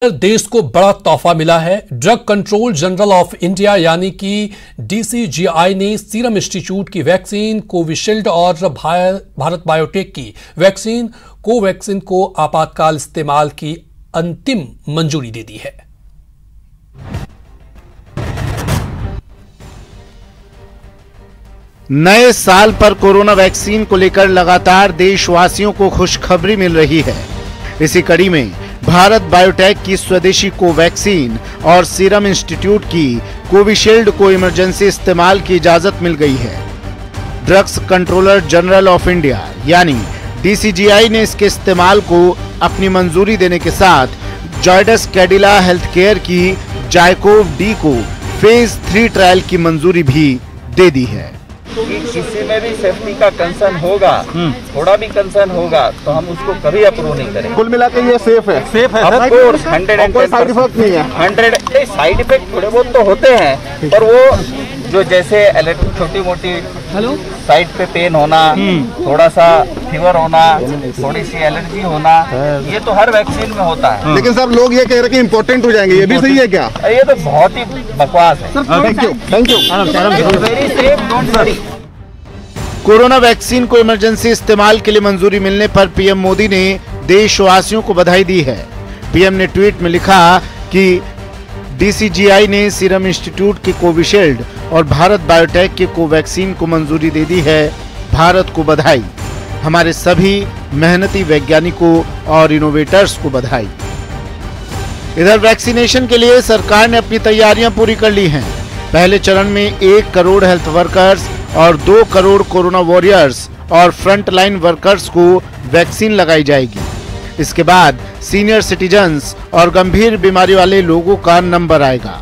देश को बड़ा तोहफा मिला है। Drug control general of India यानी कि DCGI ने सीरम इंस्टीट्यूट की वैक्सीन कोविशील्ड और भारत बायोटेक की वैक्सीन कोवैक्सीन को आपातकाल इस्तेमाल की अंतिम मंजूरी दे दी है। नए साल पर कोरोना वैक्सीन को लेकर लगातार देशवासियों को खुशखबरी मिल रही है। इसी कड़ी में भारत बायोटेक की स्वदेशी कोवैक्सीन और सीरम इंस्टीट्यूट की कोविशील्ड को इमरजेंसी इस्तेमाल की इजाजत मिल गई है। Drugs controller general of India यानी DCGI ने इसके इस्तेमाल को अपनी मंजूरी देने के साथ जायडस कैडिला हेल्थकेयर की जायकोव डी को फेज 3 ट्रायल की मंजूरी भी दे दी है। किसी में भी सेफ्टी का कंसर्न होगा, थोड़ा भी कंसर्न होगा तो हम उसको कभी अप्रूव नहीं करेंगे। कुल मिला के ये सेफ है ऑफ कोर्स 110% साइड इफेक्ट नहीं है। 100 साइड इफेक्ट थोड़े बहुत तो होते हैं, पर वो जो जैसे छोटी मोटी साइड पे पेन होना, थोड़ा सा फीवर होना, थोड़ी सी एलर्जी होना, ये तो हर वैक्सीन में होता है। लेकिन सर लोग ये कह रहे हैं कि इम्पोर्टेंट हो जाएंगे, ये भी सही है क्या? ये तो बहुत ही बकवास है। Thank you. Very safe, don't worry. Corona vaccine को इमरजेंसी इस्तेमाल के लिए मंजूरी मिलने पर पीएम मोदी ने देशवासियों को बधाई दी है। पीएम ने ट्वीट में लिखा कि DCGI ने सीरम इंस्टीट्यूट की कोविशील्ड और भारत बायोटेक की कोवैक्सीन को मंजूरी दे दी है। भारत को बधाई, हमारे सभी मेहनती वैज्ञानिकों और इनोवेटर्स को बधाई। इधर वैक्सीनेशन के लिए सरकार ने अपनी तैयारियां पूरी कर ली हैं। पहले चरण में 1 करोड़ हेल्थ वर्कर्स और 2 करोड़ कोरोना वॉरियर्स और फ्रंट लाइन वर्कर्स को वैक्सीन लगाई जाएगी। इसके बाद सीनियर सिटीजन्स और गंभीर बीमारी वाले लोगों का नंबर आएगा।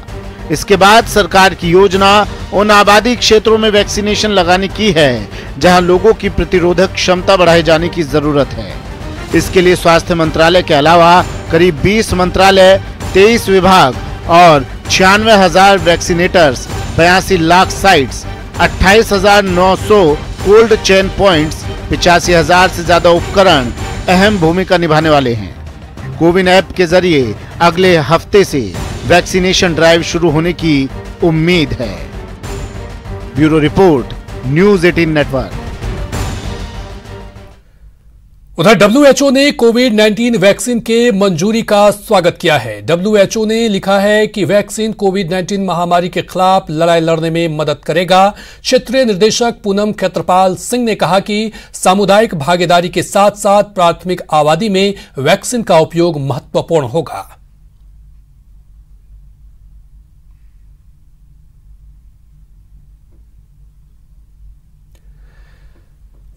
इसके बाद सरकार की योजना उन आबादी क्षेत्रों में वैक्सीनेशन लगाने की है जहां लोगों की प्रतिरोधक क्षमता बढ़ाए जाने की जरूरत है। इसके लिए स्वास्थ्य मंत्रालय के अलावा करीब 20 मंत्रालय, 23 विभाग और 96,000 vaccinators, 82 lakh sites, 28,900 cold chain points, 85,000 से ज्यादा उपकरण अहम भूमिका निभाने वाले हैं। कोविन ऐप के जरिए अगले हफ्ते से वैक्सीनेशन ड्राइव शुरू होने की उम्मीद है। Bureau report, news 18 network. उधर WHO ने कोविड-19 वैक्सीन के मंजूरी का स्वागत किया है। WHO ने लिखा है कि वैक्सीन कोविड-19 महामारी के खिलाफ लड़ाई लड़ने में मदद करेगा। क्षेत्रीय निदेशक पूनम खेत्रपाल सिंह ने कहा कि सामुदायिक भागीदारी के साथ साथ प्राथमिक आबादी में वैक्सीन का उपयोग महत्वपूर्ण होगा।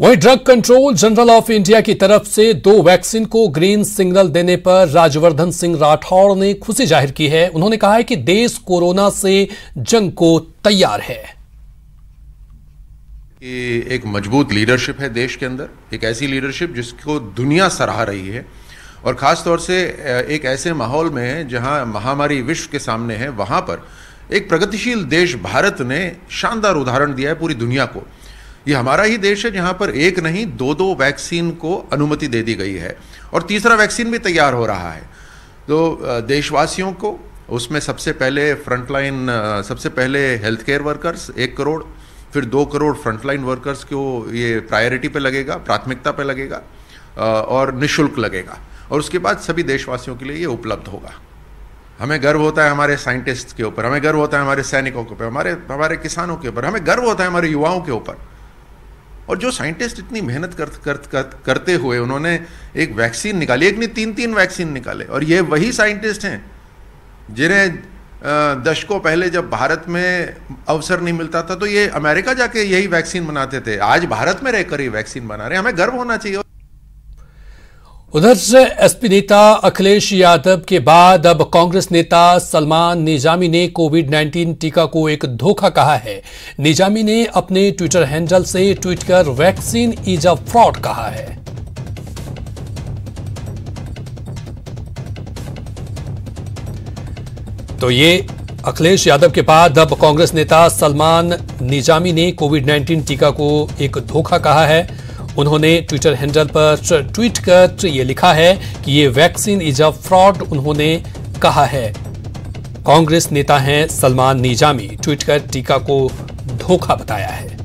वहीं drug control general of India की तरफ से 2 वैक्सीन को ग्रीन सिग्नल देने पर राज्यवर्धन सिंह राठौड़ ने खुशी जाहिर की है। उन्होंने कहा है कि देश कोरोना से जंग को तैयार है। एक मजबूत लीडरशिप है देश के अंदर, एक ऐसी लीडरशिप जिसको दुनिया सराह रही है, और खास तौर से एक ऐसे माहौल में जहां महामारी विश्व के सामने है, वहां पर एक प्रगतिशील देश भारत ने शानदार उदाहरण दिया है पूरी दुनिया को। ये हमारा ही देश है जहां पर एक नहीं 2-2 वैक्सीन को अनुमति दे दी गई है और तीसरा वैक्सीन भी तैयार हो रहा है। तो देशवासियों को उसमें सबसे पहले फ्रंटलाइन, सबसे पहले हेल्थ केयर वर्कर्स 1 करोड़, फिर 2 करोड़ फ्रंटलाइन वर्कर्स को ये प्रायोरिटी पे लगेगा, प्राथमिकता पे लगेगा और निःशुल्क लगेगा, और उसके बाद सभी देशवासियों के लिए ये उपलब्ध होगा। हमें गर्व होता है हमारे साइंटिस्ट के ऊपर, हमें गर्व होता है हमारे सैनिकों के ऊपर, हमारे किसानों के ऊपर, हमें गर्व होता है हमारे युवाओं के ऊपर। और जो साइंटिस्ट इतनी मेहनत करते हुए उन्होंने एक वैक्सीन निकाली, एक नहीं 3-3 वैक्सीन निकाले, और ये वही साइंटिस्ट हैं जिन्हें दशकों पहले जब भारत में अवसर नहीं मिलता था तो ये अमेरिका जाके यही वैक्सीन बनाते थे, आज भारत में रहकर ये वैक्सीन बना रहे हैं। हमें गर्व होना चाहिए। उधर से एसपी नेता अखिलेश यादव के बाद अब कांग्रेस नेता सलमान निजामी ने कोविड-19 टीका को एक धोखा कहा है। निजामी ने अपने ट्विटर हैंडल से ट्वीट कर वैक्सीन इज अ फ्रॉड कहा है। तो ये अखिलेश यादव के बाद अब कांग्रेस नेता सलमान निजामी ने कोविड-19 टीका को एक धोखा कहा है। उन्होंने ट्विटर हैंडल पर ट्वीट कर ये लिखा है कि ये वैक्सीन इज अ फ्रॉड। उन्होंने कहा है। कांग्रेस नेता हैं सलमान निजामी, ट्वीट कर टीका को धोखा बताया है।